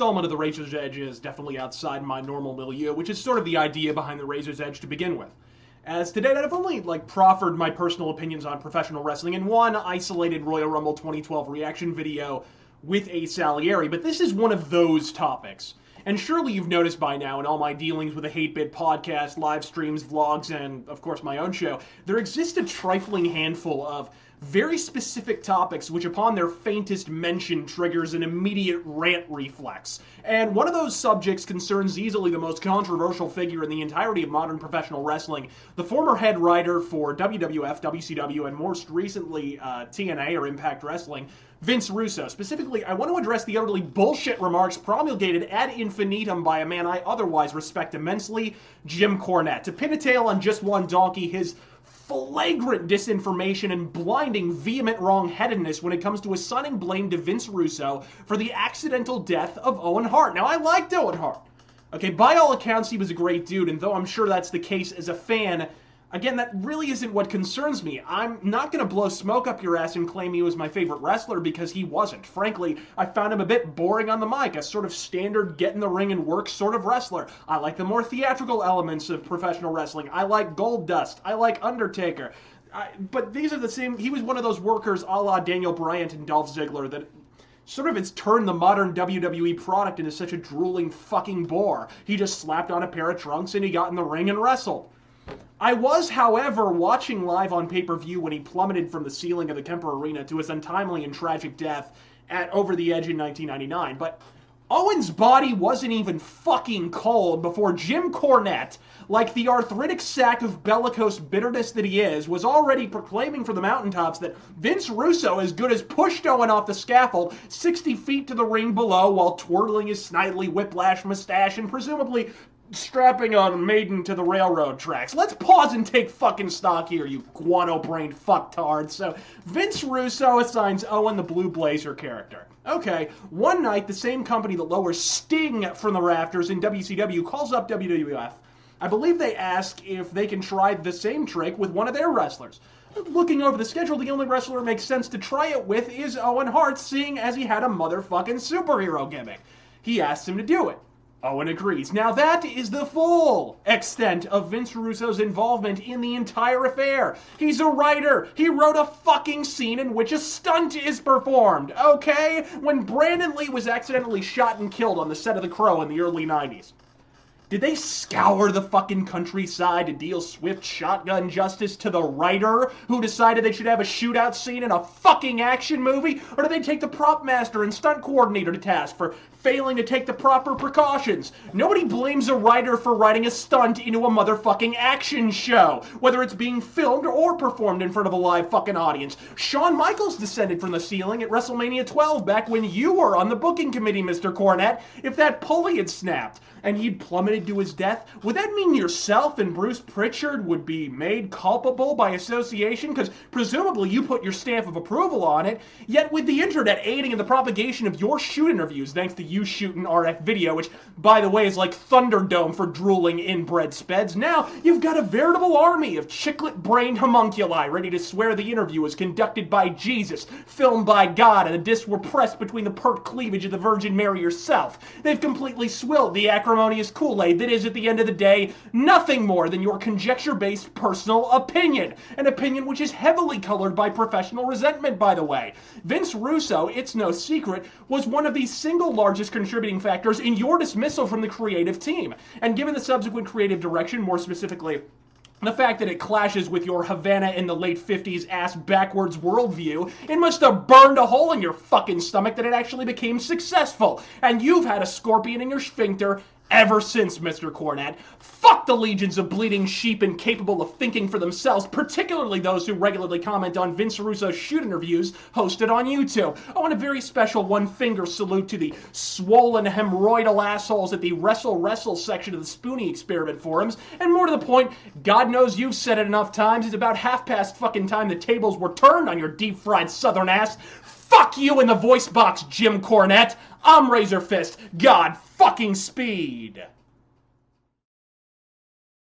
installment of the Razor's Edge is definitely outside my normal milieu, which is sort of the idea behind the Razor's Edge to begin with. As to date, I've only proffered my personal opinions on professional wrestling in one isolated Royal Rumble 2012 reaction video with a Salieri, but this is one of those topics. And surely you've noticed by now in all my dealings with the Hate Bit podcast, live streams, vlogs, and of course my own show, there exists a trifling handful of very specific topics which upon their faintest mention triggers an immediate rant reflex. And one of those subjects concerns easily the most controversial figure in the entirety of modern professional wrestling, the former head writer for WWF, WCW, and most recently TNA or Impact Wrestling, Vince Russo. Specifically, I want to address the utterly bullshit remarks promulgated ad infinitum by a man I otherwise respect immensely, Jim Cornette. To pin a tail on just one donkey, his flagrant disinformation and blinding vehement wrongheadedness when it comes to assigning blame to Vince Russo for the accidental death of Owen Hart. Now, I liked Owen Hart. Okay, by all accounts, he was a great dude, and though I'm sure that's the case as a fan, again, that really isn't what concerns me. I'm not going to blow smoke up your ass and claim he was my favorite wrestler because he wasn't. Frankly, I found him a bit boring on the mic, a sort of standard get in the ring and work sort of wrestler. I like the more theatrical elements of professional wrestling. I like Goldust. I like Undertaker. But these are the same. He was one of those workers a la Daniel Bryant and Dolph Ziggler that sort of it's turned the modern WWE product into such a drooling fucking bore. He just slapped on a pair of trunks and he got in the ring and wrestled. I was, however, watching live on pay-per-view when he plummeted from the ceiling of the Kemper Arena to his untimely and tragic death at Over the Edge in 1999, but Owen's body wasn't even fucking cold before Jim Cornette, like the arthritic sack of bellicose bitterness that he is, was already proclaiming from the mountaintops that Vince Russo as good as pushed Owen off the scaffold 60 feet to the ring below while twirling his snidely whiplash mustache and presumably strapping on Maiden to the railroad tracks. Let's pause and take fucking stock here, you guano-brained fucktard. So, Vince Russo assigns Owen the Blue Blazer character. Okay, one night, the same company that lowers Sting from the rafters in WCW calls up WWF. I believe they ask if they can try the same trick with one of their wrestlers. Looking over the schedule, the only wrestler it makes sense to try it with is Owen Hart, seeing as he had a motherfucking superhero gimmick. He asks him to do it. Owen agrees. Now that is the full extent of Vince Russo's involvement in the entire affair. He's a writer. He wrote a fucking scene in which a stunt is performed, okay? When Brandon Lee was accidentally shot and killed on the set of The Crow in the early 90s. Did they scour the fucking countryside to deal swift shotgun justice to the writer who decided they should have a shootout scene in a fucking action movie? Or did they take the prop master and stunt coordinator to task for failing to take the proper precautions? Nobody blames a writer for writing a stunt into a motherfucking action show, whether it's being filmed or performed in front of a live fucking audience. Shawn Michaels descended from the ceiling at WrestleMania 12 back when you were on the booking committee, Mr. Cornette. If that pulley had snapped and he'd plummeted to his death, would that mean yourself and Bruce Pritchard would be made culpable by association? Because presumably you put your stamp of approval on it. Yet with the internet aiding in the propagation of your shoot interviews, thanks to you shooting RF video, which, by the way, is like Thunderdome for drooling inbred speds, now you've got a veritable army of chiclet-brained homunculi ready to swear the interview was conducted by Jesus, filmed by God, and the discs were pressed between the pert cleavage of the Virgin Mary herself. They've completely swilled the acrimonious Kool-Aid that is, at the end of the day, nothing more than your conjecture-based personal opinion. An opinion which is heavily colored by professional resentment, by the way. Vince Russo, it's no secret, was one of the single largest contributing factors in your dismissal from the creative team. And given the subsequent creative direction, more specifically, the fact that it clashes with your Havana in the late 50s ass backwards worldview, it must have burned a hole in your fucking stomach that it actually became successful. And you've had a scorpion in your sphincter ever since, Mr. Cornette. Fuck the legions of bleeding sheep incapable of thinking for themselves, particularly those who regularly comment on Vince Russo's shoot interviews hosted on YouTube. Oh, and a very special one-finger salute to the swollen hemorrhoidal assholes at the Wrestle section of the Spoonie Experiment forums. And more to the point, God knows you've said it enough times, it's about half past fucking time the tables were turned on your deep-fried southern ass. Fuck you in the voice box, Jim Cornette. I'm Razor Fist. God fucking speed.